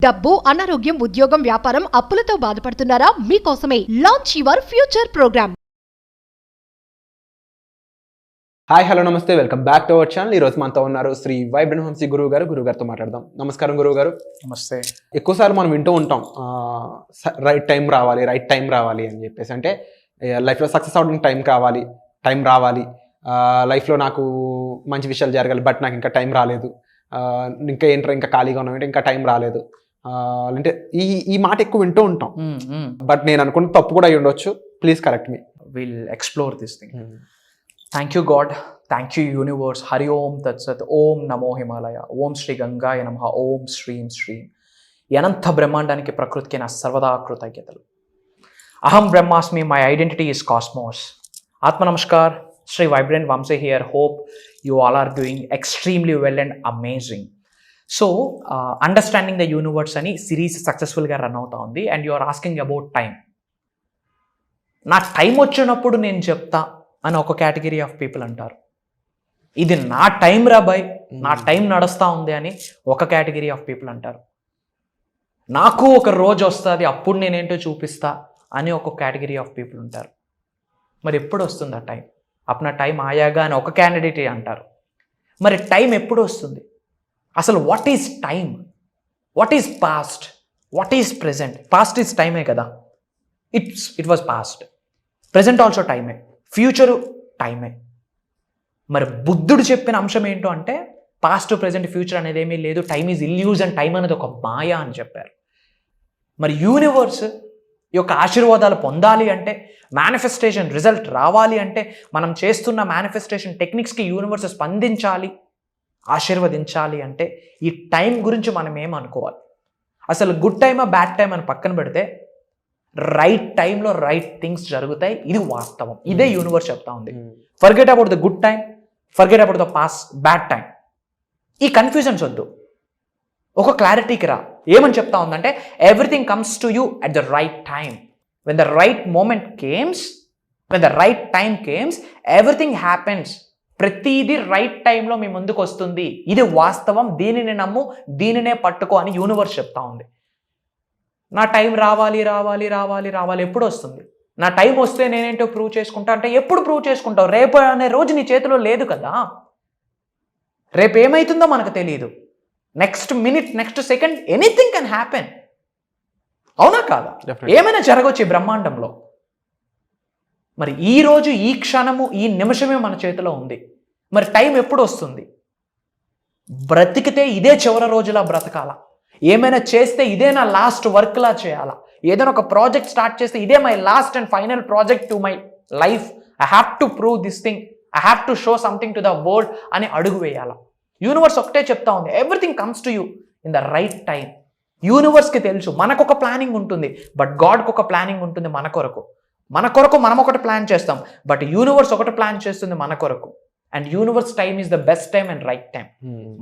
డబ్బు, అనారోగ్యం, ఉద్యోగం, వ్యాపారం, అప్పులతో బాధపడుతున్నారా? మీకోసమే launch your future program. Hi hello నమస్తే, welcome back to our channel. ఈరోజు మనతో ఉన్నారు శ్రీ వైబ్రెంట్ వంశీ గురువు గారితో మాట్లాడదాం. నమస్కారం గురువు గారు. నమస్తే. ఎక్కువసార్లు మనం వింటూ ఉంటాం రైట్ టైం రావాలి అని చెప్పేసి. అంటే లైఫ్లో సక్సెస్ అవడానికి టైం రావాలి, లైఫ్లో నాకు మంచి విషయాలు జరగాలి, బట్ నాకు ఇంకా టైం రాలేదు, ఇంకా ఖాళీగా ఉన్నామంటే ఇంకా టైం రాలేదు అంటే ఈ మాట ఎక్కువ వింటూ ఉంటాం. బట్ నేను అనుకున్న తప్పు కూడా అయి ఉండొచ్చు. Please correct me. Will explore this thing. Thank you God, thank you universe. Hari ఓం తత్సత్. ఓం నమో హిమాలయ. ఓం శ్రీ గంగాయ నమః. ఓం శ్రీం శ్రీం. అనంత బ్రహ్మాండానికి, ప్రకృతికి నా సర్వదా కృతజ్ఞతలు. అహం బ్రహ్మాస్మి. My identity is cosmos. ఆత్మ నమస్కార్. Sri vibrant Vamsi here. Hope you all are doing extremely well and amazing. So understanding the universe అని సిరీస్ సక్సెస్ఫుల్గా రన్ అవుతా ఉంది. And you are asking about time. నా టైం వచ్చినప్పుడు నేను చెప్తా అని ఒక కేటగిరీ ఆఫ్ పీపుల్ అంటారు. ఇది నా టైం రా బాయ్, నా టైం నడుస్తూ ఉంది అని ఒక కేటగిరీ ఆఫ్ పీపుల్ అంటారు. నాకు ఒక రోజు వస్తుంది, అప్పుడు నేనేంటో చూపిస్తా అని ఒక కేటగిరీ ఆఫ్ పీపుల్ ఉంటారు. మరి ఎప్పుడు వస్తుంది ఆ టైం? అప్నా టైం ఆయాగా అని ఒక క్యాండిడేట్ అంటారు. మరి టైం ఎప్పుడు వస్తుంది అసలు? What is time? What is past? What is present? Past is టైమే కదా. It was past. Present also టైమే. ఫ్యూచరు టైమే. మరి బుద్ధుడు చెప్పిన అంశం ఏంటో అంటే పాస్ట్, ప్రెజెంట్, ఫ్యూచర్ అనేది ఏమీ లేదు. Time is illusion. టైం అనేది ఒక మాయ అని చెప్పారు. మరి యూనివర్స్ యొక్క ఆశీర్వాదాలు పొందాలి అంటే, మేనిఫెస్టేషన్ రిజల్ట్ రావాలి అంటే, మనం చేస్తున్న మేనిఫెస్టేషన్ టెక్నిక్స్కి యూనివర్స్ స్పందించాలి, ఆశీర్వదించాలి అంటే ఈ టైం గురించి మనం ఏమనుకోవాలి? అసలు గుడ్ టైమా బ్యాడ్ టైం అని పక్కన పెడితే రైట్ టైంలో రైట్ థింగ్స్ జరుగుతాయి. ఇది వాస్తవం. ఇదే యూనివర్స్ చెప్తా ఉంది. Forget about the good time, forget about the past, bad time. ఈ కన్ఫ్యూజన్స్ వద్దు. ఒక క్లారిటీకి రా. ఏమని చెప్తా ఉందంటే everything comes to you at the right time. When the right moment comes, when the right time comes, everything happens. ప్రతిదీ right టైంలో మీ ముందుకు వస్తుంది. ఇది వాస్తవం. దీనిని నమ్ము, దీనినే పట్టుకో అని యూనివర్స్ చెప్తా ఉంది. నా టైం రావాలి రావాలి రావాలి రావాలి. ఎప్పుడు వస్తుంది? నా టైం వస్తే నేనేంటో ప్రూవ్ చేసుకుంటా అంటే ఎప్పుడు ప్రూవ్ చేసుకుంటావు? రేపు అనే రోజు నీ చేతిలో లేదు కదా. రేపు ఏమవుతుందో మనకు తెలియదు. Next minute, next second, anything can happen. అవునా కాదా? ఏమైనా జరగవచ్చు ఈ బ్రహ్మాండంలో. మరి ఈ రోజు, ఈ క్షణము, ఈ నిమిషమే మన చేతిలో ఉంది. మరి టైం ఎప్పుడు వస్తుంది? బ్రతికితే ఇదే చివరి రోజులా బ్రతకాల. ఏమైనా చేస్తే ఇదే నా లాస్ట్ వర్క్లా చేయాలా. ఏదైనా ఒక ప్రాజెక్ట్ స్టార్ట్ చేస్తే ఇదే my last and final project to my life. I have to prove this thing, I have to show something to the world అని అడుగు వేయాలా. యూనివర్స్ ఒకటే చెప్తా ఉంది, everything comes to you in the right time. యూనివర్స్కి తెలుసు మనకు ఒక ప్లానింగ్ ఉంటుంది, బట్ గాడ్కి ఒక ప్లానింగ్ ఉంటుంది మన కొరకు. మన కొరకు మనం ఒకటి ప్లాన్ చేస్తాం, బట్ యూనివర్స్ ఒకటి ప్లాన్ చేస్తుంది మన కొరకు. And universe time is the best time and right time.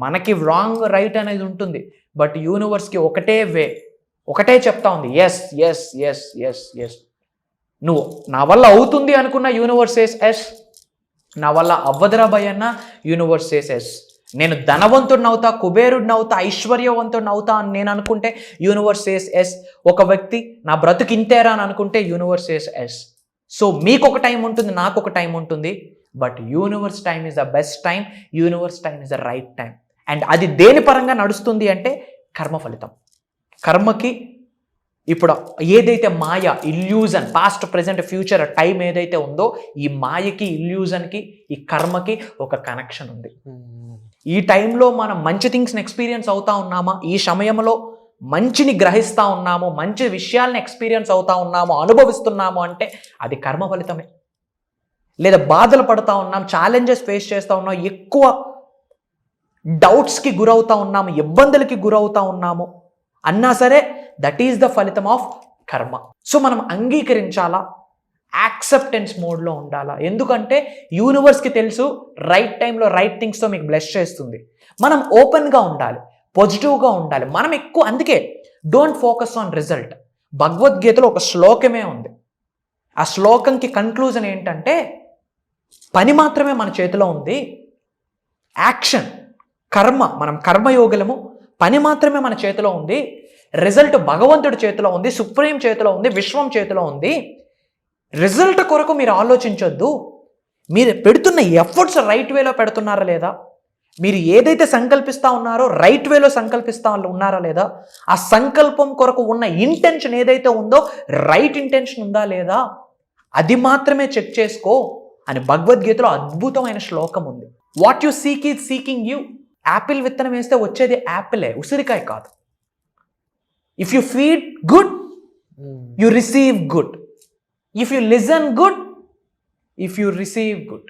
మనకి రాంగ్ రైట్ అనేది ఉంటుంది, బట్ యూనివర్స్కి ఒకటే వే, ఒకటే చెప్తా ఉంది, yes yes yes yes yes. నువ్వు నా వల్ల అవుతుంది అనుకున్న యూనివర్స్ సేస్ ఎస్, నా వల్ల అవ్వదురా భయ్ అన్న యూనివర్స్ సేస్ ఎస్. నేను ధనవంతుడిని అవుతా, కుబేరుడిని అవుతా, ఐశ్వర్యవంతుడిని అవుతా అని నేను అనుకుంటే యూనివర్స్ సేస్ ఎస్. ఒక వ్యక్తి నా బ్రతుకు ఇంతేరా అని అనుకుంటే యూనివర్స్ సేస్ ఎస్. సో మీకు ఒక టైం ఉంటుంది, నాకు ఒక టైం ఉంటుంది, but universe time is the best time. Universe time is the right time. And అది దేని పరంగా నడుస్తుంది అంటే కర్మ ఫలితం. కర్మకి ఇప్పుడు ఏదైతే మాయ, illusion, past, present, future time ఏదైతే ఉందో, ఈ మాయకి, ఇల్యూజన్కి, ఈ కర్మకి ఒక కనెక్షన్ ఉంది. ఈ టైంలో మనం మంచి థింగ్స్ని ఎక్స్పీరియన్స్ అవుతా ఉన్నామా? ఈ సమయంలో మంచిని గ్రహిస్తూ ఉన్నాము, మంచి విషయాల్ని ఎక్స్పీరియన్స్ అవుతా ఉన్నాము, అనుభవిస్తున్నాము అంటే అది కర్మ ఫలితమే. లేదా బాధలు పడుతూ ఉన్నాం, ఛాలెంజెస్ ఫేస్ చేస్తూ ఉన్నాం, ఎక్కువ డౌట్స్కి గురవుతూ ఉన్నాము, ఇబ్బందులకి గురవుతూ ఉన్నాము అన్నా సరే దట్ ఈస్ ద ఫలితం ఆఫ్ కర్మ. సో మనం అంగీకరించాలా, యాక్సెప్టెన్స్ మోడ్లో ఉండాలా. ఎందుకంటే యూనివర్స్కి తెలుసు రైట్ టైంలో రైట్ థింగ్స్తో మీకు బ్లెస్ చేస్తుంది. మనం ఓపెన్గా ఉండాలి, పాజిటివ్గా ఉండాలి. మనం ఎక్కువ, అందుకే డోంట్ ఫోకస్ ఆన్ రిజల్ట్. భగవద్గీతలో ఒక శ్లోకమే ఉంది. ఆ శ్లోకంకి కన్క్లూజన్ ఏంటంటే పని మాత్రమే మన చేతిలో ఉంది, యాక్షన్, కర్మ, మనం కర్మయోగులము, పని మాత్రమే మన చేతిలో ఉంది. రిజల్ట్ భగవంతుడి చేతిలో ఉంది, సుప్రీం చేతిలో ఉంది, విశ్వం చేతిలో ఉంది. రిజల్ట్ కొరకు మీరు ఆలోచించొద్దు. మీరు పెడుతున్న ఎఫర్ట్స్ రైట్ వేలో పెడుతున్నారా లేదా, మీరు ఏదైతే సంకల్పిస్తూ ఉన్నారో రైట్ వేలో సంకల్పిస్తూ ఉన్నారా లేదా, ఆ సంకల్పం కొరకు ఉన్న ఇంటెన్షన్ ఏదైతే ఉందో రైట్ ఇంటెన్షన్ ఉందా లేదా, అది మాత్రమే చెక్ చేసుకో అని భగవద్గీతలో అద్భుతమైన శ్లోకం ఉంది. What you seek is seeking you. Apple విత్తనం వేస్తే వచ్చేది యాపిలే, ఉసిరికాయ కాదు. If you feed good you receive good. If you listen good, if you receive good,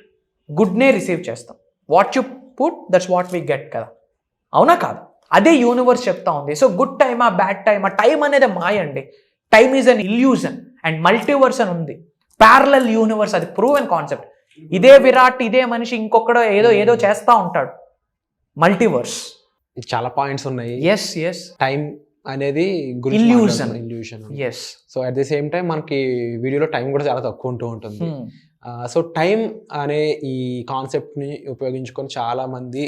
గుడ్నే రిసీవ్ చేస్తాం. What you put that's what we get కదా, అవునా కాదు? అదే యూనివర్స్ చెప్తా ఉంది. సో గుడ్ టైమా బ్యాడ్ టైమా, టైం అనేది మాయ అండి. Time is an illusion and multiverse అని ఉంది, ప్యారలల్ యూనివర్స్, అది ప్రూవెన్ కాన్సెప్ట్. ఇదే విరాట్, ఇదే మనిషి ఇంకొకడో ఏదో చేస్తా ఉంటాడు, మల్టీవర్స్. చాలా పాయింట్స్ ఉన్నాయి. ఎస్ ఎస్, టైం అనేది illusion. Yes. So at the same time మనకి వీడియోలో టైం కూడా చాలా తక్కువ ఉంటూ ఉంటుంది. సో టైం అనే ఈ కాన్సెప్ట్ని ఉపయోగించుకొని చాలా మంది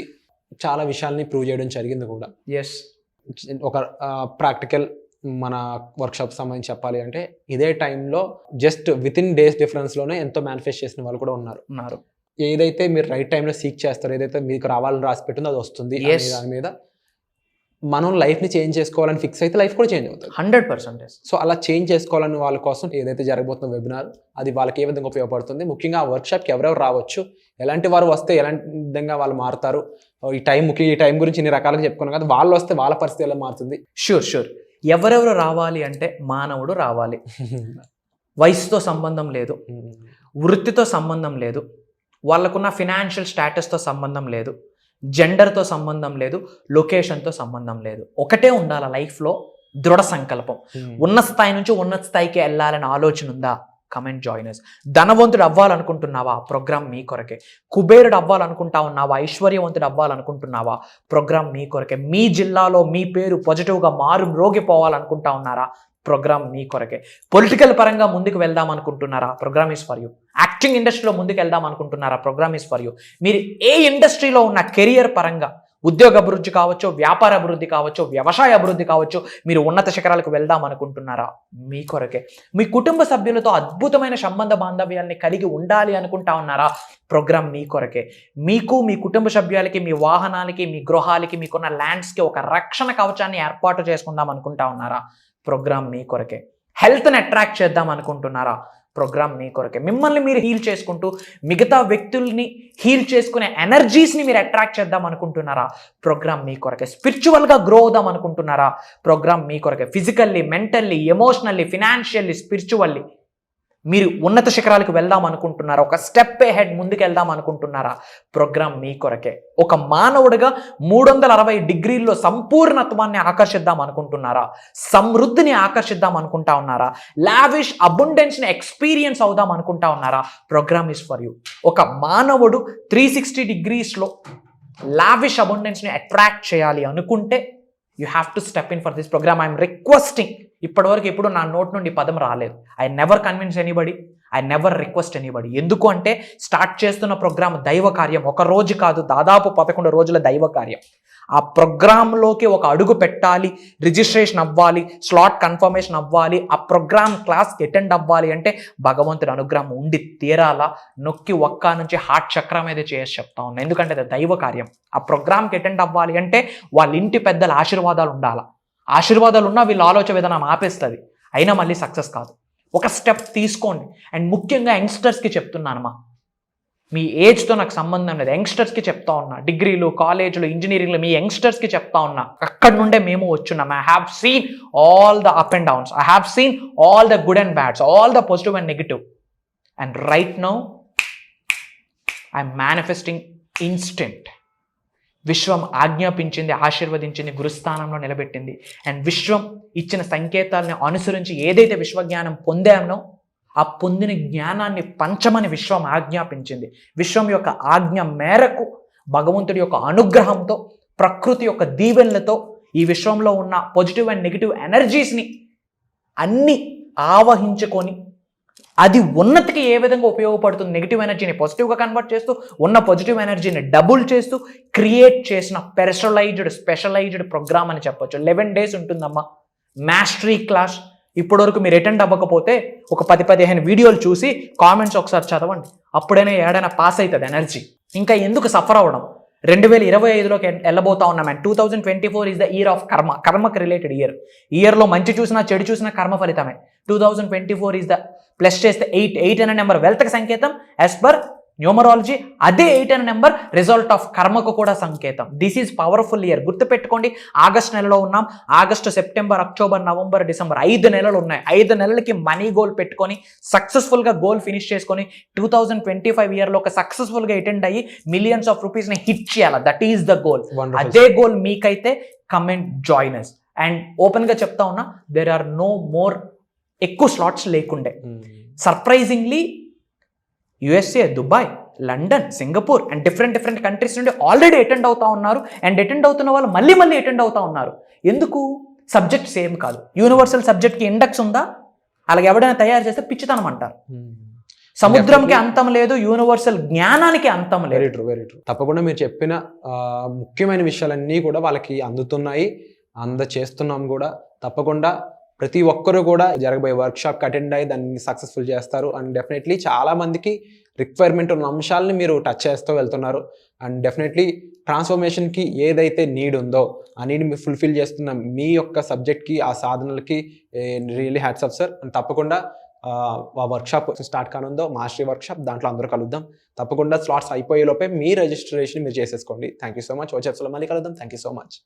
చాలా విషయాల్ని ప్రూవ్ చేయడం జరిగింది కూడా. ఎస్. ఒక ప్రాక్టికల్ మన వర్క్షాప్ సంబంధించి చెప్పాలి అంటే ఇదే టైంలో జస్ట్ విత్ ఇన్ డేస్ డిఫరెన్స్లోనే ఎంతో మేనిఫెస్ట్ చేసిన వాళ్ళు కూడా ఉన్నారు. ఏదైతే మీరు రైట్ టైంలో సీక్ చేస్తారో, ఏదైతే మీకు రావాలని రాసి పెట్టిందో అది వస్తుంది. దాని మీద మనం లైఫ్ని చేంజ్ చేసుకోవాలని ఫిక్స్ అయితే లైఫ్ కూడా చేంజ్ అవుతుంది 100%. సో అలా చేంజ్ చేసుకోవాలని వాళ్ళ కోసం ఏదైతే జరగబోతున్న వెబినార్ అది వాళ్ళకి ఏ విధంగా ఉపయోగపడుతుంది, ముఖ్యంగా ఆ వర్క్షాప్కి ఎవరెవరు రావచ్చు, ఎలాంటి వారు వస్తే ఎలాంటి విధంగా వాళ్ళు మారుతారు, ఈ టైం గురించి ఇన్ని రకాలుగా చెప్పుకున్నాం కదా, వాళ్ళు వస్తే వాళ్ళ పరిస్థితి ఎలా మారుతుంది. షూర్. ఎవరెవరు రావాలి అంటే మానవుడు రావాలి. వయసుతో సంబంధం లేదు, వృత్తితో సంబంధం లేదు, వాళ్ళకున్న ఫినాన్షియల్ స్టేటస్తో సంబంధం లేదు, జెండర్తో సంబంధం లేదు, లొకేషన్తో సంబంధం లేదు. ఒకటే ఉండాలి లైఫ్లో, దృఢ సంకల్పం. ఉన్నత స్థాయి నుంచి ఉన్నత స్థాయికి వెళ్ళాలని ఆలోచన ఉందా? Comment joiners. ధనవంతుడు అవ్వాలనుకుంటున్నావా? ప్రోగ్రామ్ మీ కొరకే. కుబేరుడు అవ్వాలనుకుంటా ఉన్నావా? ఐశ్వర్యవంతుడు అవ్వాలనుకుంటున్నావా? ప్రోగ్రామ్ మీ కొరకే. మీ జిల్లాలో మీ పేరు పాజిటివ్గా మ్రోగిపోవాలనుకుంటా ఉన్నారా? ప్రోగ్రామ్ మీ కొరకే. పొలిటికల్ పరంగా ముందుకు వెళ్దాం అనుకుంటున్నారా? Program is for you. Acting ఇండస్ట్రీలో ముందుకు వెళ్దాం అనుకుంటున్నారా? Program is for you. మీరు ఏ ఇండస్ట్రీలో ఉన్న కెరియర్ పరంగా, ఉద్యోగ అభివృద్ధి కావచ్చు, వ్యాపార అభివృద్ధి కావచ్చు, వ్యవసాయ అభివృద్ధి కావచ్చు, మీరు ఉన్నత శిఖరాలకు వెళ్దాం అనుకుంటున్నారా? మీ కొరకే. మీ కుటుంబ సభ్యులతో అద్భుతమైన సంబంధ బాంధవ్యాల్ని కలిగి ఉండాలి అనుకుంటా ఉన్నారా? ప్రోగ్రామ్ మీ కొరకే. మీకు, మీ కుటుంబ సభ్యులకి, మీ వాహనాలకి, మీ గృహాలకి, మీకున్న ల్యాండ్స్కి ఒక రక్షణ కవచాన్ని ఏర్పాటు చేసుకుందాం అనుకుంటా ఉన్నారా? ప్రోగ్రామ్ మీ కొరకే. హెల్త్ని అట్రాక్ట్ చేద్దాం అనుకుంటున్నారా? ప్రోగ్రామ్ మీ కొరకే. మిమ్మల్ని మీరు హీల్ చేసుకుంటూ మిగతా వ్యక్తుల్ని హీల్ చేసుకునే ఎనర్జీస్ని మీరు అట్రాక్ట్ చేద్దాం అనుకుంటున్నారా? ప్రోగ్రామ్ మీ కొరకే. స్పిరిచువల్గా గ్రో అవుదాం అనుకుంటున్నారా? ప్రోగ్రామ్ మీ కొరకే. Physically, mentally, emotionally, financially, spiritually మీరు ఉన్నత శిఖరాలకు వెళ్దాం అనుకుంటున్నారా? ఒక స్టెప్ హెడ్ ముందుకు వెళ్దాం అనుకుంటున్నారా? ప్రోగ్రామ్ మీ కొరకే. ఒక మానవుడిగా 360 డిగ్రీల్లో సంపూర్ణత్వాన్ని ఆకర్షిద్దాం అనుకుంటున్నారా? సమృద్ధిని ఆకర్షిద్దాం అనుకుంటా ఉన్నారా? లావిష్ అబుండెన్స్ని ఎక్స్పీరియన్స్ అవుదాం అనుకుంటా ఉన్నారా? Program is for you. ఒక మానవుడు 360 డిగ్రీస్లో లావిష్ అబుండెన్స్ని అట్రాక్ట్ చేయాలి అనుకుంటే you have to step in for this program. I'm requesting. ఇప్పటివరకు ఎప్పుడు నా నోట్ నుండి పదం రాలేదు. I never convince anybody, I never request anybody. ఎందుకు అంటే స్టార్ట్ చేస్తున్న ప్రోగ్రామ్ దైవ కార్యం. ఒక రోజు కాదు, దాదాపు 11 రోజుల దైవ కార్యం. ఆ ప్రోగ్రాంలోకి ఒక అడుగు పెట్టాలి, రిజిస్ట్రేషన్ అవ్వాలి, స్లాట్ కన్ఫర్మేషన్ అవ్వాలి, ఆ ప్రోగ్రామ్ క్లాస్కి అటెండ్ అవ్వాలి అంటే భగవంతుడి అనుగ్రహం ఉండి తీరాలా. నొక్కి ఒక్క నుంచి హార్ట్ చక్రం మీద చేసి చెప్తా ఉన్నా, ఎందుకంటే అది దైవ కార్యం. ఆ ప్రోగ్రామ్కి అటెండ్ అవ్వాలి అంటే వాళ్ళ ఇంటి పెద్దల ఆశీర్వాదాలు ఉండాలా. ఆశీర్వాదాలు ఉన్నా వీళ్ళ ఆలోచన విధానం ఆపేస్తుంది, అయినా మళ్ళీ సక్సెస్ కాదు. ఒక స్టెప్ తీసుకోండి. అండ్ ముఖ్యంగా యంగ్స్టర్స్కి చెప్తున్నానమ్మా, మీ ఏజ్తో నాకు సంబంధం లేదు, యంగ్స్టర్స్కి చెప్తా ఉన్నా. డిగ్రీలు, కాలేజీలు, ఇంజనీరింగ్లు మీ యంగ్స్టర్స్కి చెప్తా ఉన్నా. అక్కడి నుండే మేము వచ్చున్నాం. I have seen all the up and downs, I have seen all the good and bads, all the positive and negative. And right now I'm manifesting instant. విశ్వం ఆజ్ఞాపించింది, ఆశీర్వదించింది, గురుస్థానంలో నిలబెట్టింది. అండ్ విశ్వం ఇచ్చిన సంకేతాలను అనుసరించి ఏదైతే విశ్వజ్ఞానం పొందామో ఆ పొందిన జ్ఞానాన్ని పంచమని విశ్వం ఆజ్ఞాపించింది. విశ్వం యొక్క ఆజ్ఞ మేరకు భగవంతుడి యొక్క అనుగ్రహంతో, ప్రకృతి యొక్క దీవెనలతో ఈ విశ్వంలో ఉన్న పాజిటివ్ అండ్ నెగిటివ్ ఎనర్జీస్ని అన్ని ఆవహించుకొని అది ఉన్నతికి ఏ విధంగా ఉపయోగపడుతుంది, నెగిటివ్ ఎనర్జీని పాజిటివ్గా కన్వర్ట్ చేస్తూ ఉన్న పాజిటివ్ ఎనర్జీని డబుల్ చేస్తూ క్రియేట్ చేసిన స్పెషలైజ్డ్ ప్రోగ్రామ్ అని చెప్పొచ్చు. 11 days ఉంటుందమ్మా. Mastery class. ఇప్పటివరకు మీరు అటెండ్ అవ్వకపోతే ఒక 10-15 వీడియోలు చూసి కామెంట్స్ ఒకసారి చదవండి, అప్పుడైనా ఏడైనా పాస్ అవుతుంది ఎనర్జీ. ఇంకా ఎందుకు సఫర్ అవ్వడం? 2025లోకి వెళ్ళబోతా ఉన్నాం and 2024 is the year of కర్మ, కర్మకి రిలేటెడ్ ఇయర్లో మంచి చూసినా చెడు చూసినా కర్మ ఫలితమే. 2024 ఈజ్ ద ప్లస్ చేస్తే 8 అనే నెంబర్ వెల్త్కి సంకేతం యాజ్ పర్ న్యూమరాలజీ. అదే 8 అనే నెంబర్ రిజల్ట్ ఆఫ్ కర్మకు కూడా సంకేతం. This is powerful year. గుర్తుపెట్టుకోండి, ఆగస్ట్ నెలలో ఉన్నాం. August, September, October, November, December 5 నెలలు ఉన్నాయి. 5 నెలలకి మనీ గోల్ పెట్టుకొని సక్సెస్ఫుల్గా గోల్ ఫినిష్ చేసుకొని 2025 ఇయర్లో ఒక సక్సెస్ఫుల్గా అటెండ్ అయ్యి మిలియన్స్ ఆఫ్ రూపీస్ని హిట్ చేయాలి. That is the goal. అదే గోల్ మీకైతే కమెంట్ జాయిన్ అస్. అండ్ ఓపెన్గా చెప్తా ఉన్నా, దేర్ ఆర్ నో మోర్ ఎక్కువ స్లాట్స్ లేకుండే. Surprisingly USA, Dubai, London, Singapore and different countries నుండి ఆల్రెడీ అటెండ్ అవుతా ఉన్నారు. అండ్ అటెండ్ అవుతున్న వాళ్ళు మళ్ళీ అటెండ్ అవుతా ఉన్నారు. ఎందుకు? సబ్జెక్ట్ సేమ్ కాదు. యూనివర్సల్ సబ్జెక్ట్కి ఇండెక్స్ ఉందా? అలాగే ఎవడైనా తయారు చేస్తే పిచ్చితనం అంటారు. సముద్రంకి అంతం లేదు, యూనివర్సల్ జ్ఞానానికి అంతం లేదు. Very true. తప్పకుండా మీరు చెప్పిన ముఖ్యమైన విషయాలన్నీ కూడా వాళ్ళకి అందుతున్నాయి, చేస్తున్నాం కూడా. తప్పకుండా ప్రతి ఒక్కరు కూడా జరగబోయే వర్క్షాప్కి అటెండ్ అయ్యి దాన్ని సక్సెస్ఫుల్ చేస్తారు. అండ్ డెఫినెట్లీ చాలా మందికి రిక్వైర్మెంట్ ఉన్న అంశాలని మీరు టచ్ చేస్తూ వెళ్తున్నారు. అండ్ డెఫినెట్లీ ట్రాన్స్ఫర్మేషన్కి ఏదైతే నీడ్ ఉందో ఆ నీడ్ మీరు ఫుల్ఫిల్ చేస్తున్న మీ యొక్క సబ్జెక్ట్కి, ఆ సాధనలకి really hats off sir. And తప్పకుండా ఆ వర్క్షాప్ స్టార్ట్ కానుందో మాస్టరీ వర్క్షాప్, దాంట్లో అందరూ కలుద్దాం. తప్పకుండా స్లాట్స్ అయిపోయే లోపే మీ రిజిస్ట్రేషన్ మీరు చేసేసుకోండి. Thank you so much. వచ్చే ఎపిసోడ్లో మళ్ళీ కలుద్దాం. Thank you so much.